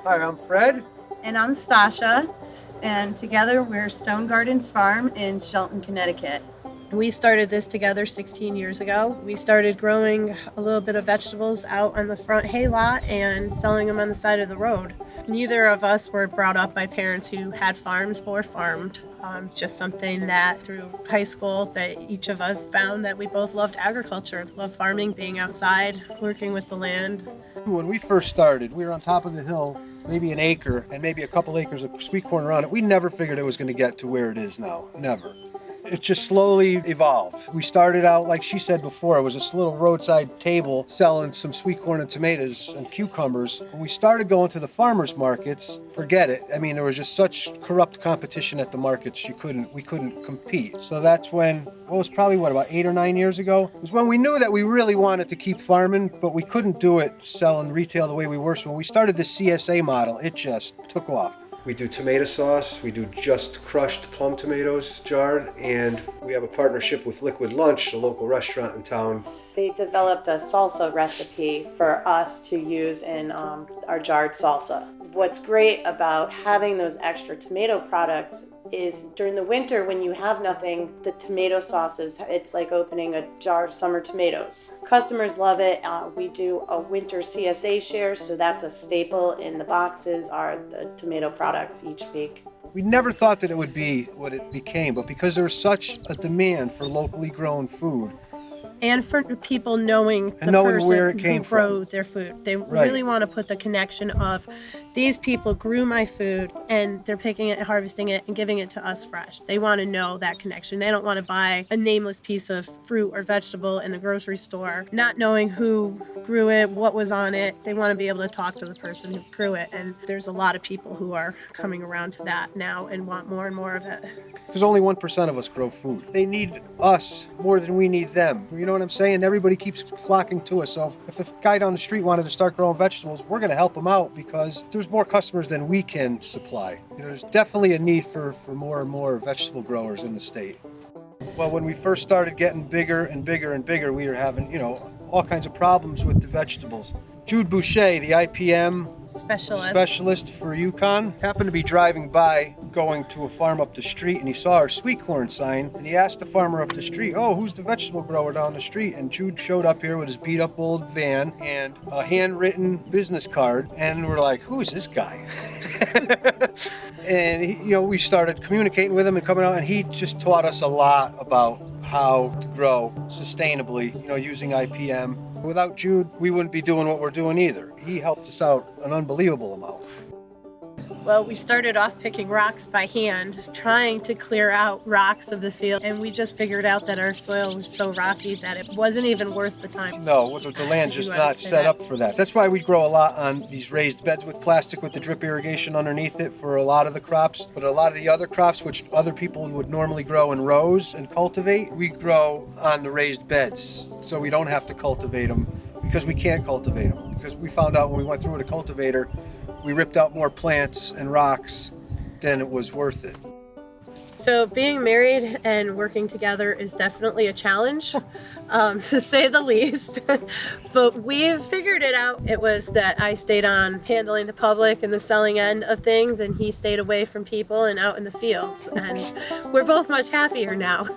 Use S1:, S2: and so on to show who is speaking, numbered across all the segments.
S1: Hi, I'm Fred.
S2: And I'm Stacia, and together we're Stone Gardens Farm in Shelton, Connecticut. We started this together 16 years ago. We started growing a little bit of vegetables out on the front hay lot and selling them on the side of the road. Neither of us were brought up by parents who had farms or farmed. Just something that through high school that each of us found that we both loved agriculture, loved farming, being outside, working with the land.
S1: When we first started, we were on top of the hill, maybe an acre and maybe a couple acres of sweet corn around it. We never figured it was going to get to where it is now. Never. It just slowly evolved. We started out, like she said before, it was this little roadside table selling some sweet corn and tomatoes and cucumbers. When we started going to the farmers markets, forget it. I mean, there was just such corrupt competition at the markets, we couldn't compete. So that's when, it was probably about 8 or 9 years ago, it was when we knew that we really wanted to keep farming, but we couldn't do it selling retail the way we were. So when we started the CSA model, it just took off. We do tomato sauce, we do just crushed plum tomatoes jarred, and we have a partnership with Liquid Lunch, a local restaurant in town.
S2: They developed a salsa recipe for us to use in our jarred salsa. What's great about having those extra tomato products is during the winter when you have nothing, the tomato sauces, it's like opening a jar of summer tomatoes. Customers love it. We do a winter CSA share, so that's a staple in the boxes are the tomato products each week.
S1: We never thought that it would be what it became, but because there was such a demand for locally grown food,
S2: and for people knowing the person
S1: where it came
S2: who grew their food. They really want to put the connection of these people grew my food and they're picking it, harvesting it, and giving it to us fresh. They want to know that connection. They don't want to buy a nameless piece of fruit or vegetable in the grocery store, not knowing who grew it, what was on it. They want to be able to talk to the person who grew it. And there's a lot of people who are coming around to that now and want more and more of it.
S1: Because only 1% of us grow food. They need us more than we need them. You know what I'm saying? Everybody keeps flocking to us. So if the guy down the street wanted to start growing vegetables, we're going to help him out because there's more customers than we can supply. You know, there's definitely a need for more and more vegetable growers in the state. Well, when we first started getting bigger and bigger and bigger, we were having, all kinds of problems with the vegetables. Jude Boucher, the IPM specialist for UConn, happened to be driving by going to a farm up the street, and he saw our sweet corn sign, and he asked the farmer up the street, "Oh, who's the vegetable grower down the street?" And Jude showed up here with his beat up old van and a handwritten business card, and we're like, "Who is this guy?" And we started communicating with him and coming out, and he just taught us a lot about how to grow sustainably, using IPM. Without Jude, we wouldn't be doing what we're doing either. He helped us out an unbelievable amount.
S2: Well, we started off picking rocks by hand, trying to clear out rocks of the field, and we just figured out that our soil was so rocky that it wasn't even worth the time.
S1: No, the land's just not set up for that. That's why we grow a lot on these raised beds with plastic with the drip irrigation underneath it for a lot of the crops. But a lot of the other crops, which other people would normally grow in rows and cultivate, we grow on the raised beds. So we don't have to cultivate them because we can't cultivate them. Because we found out when we went through with a cultivator, we ripped out more plants and rocks than it was worth it.
S2: So being married and working together is definitely a challenge, to say the least. But we've figured it out. It was that I stayed on handling the public and the selling end of things, and he stayed away from people and out in the fields. And we're both much happier now.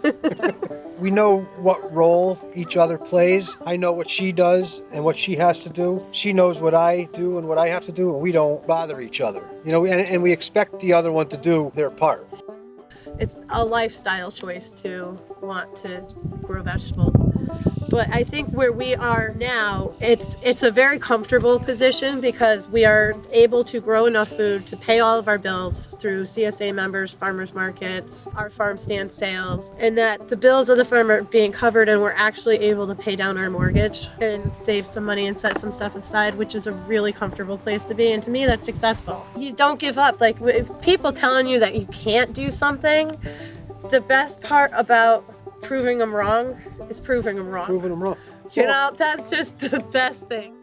S1: We know what role each other plays. I know what she does and what she has to do. She knows what I do and what I have to do, and we don't bother each other. And we expect the other one to do their part.
S2: It's a lifestyle choice to want to grow vegetables. But I think where we are now, it's a very comfortable position because we are able to grow enough food to pay all of our bills through CSA members, farmers markets, our farm stand sales, and that the bills of the farm are being covered and we're actually able to pay down our mortgage and save some money and set some stuff aside, which is a really comfortable place to be. And to me, that's successful. You don't give up. Like people telling you that you can't do something, the best part about proving them wrong is proving them wrong.
S1: Proving them wrong.
S2: That's just the best thing.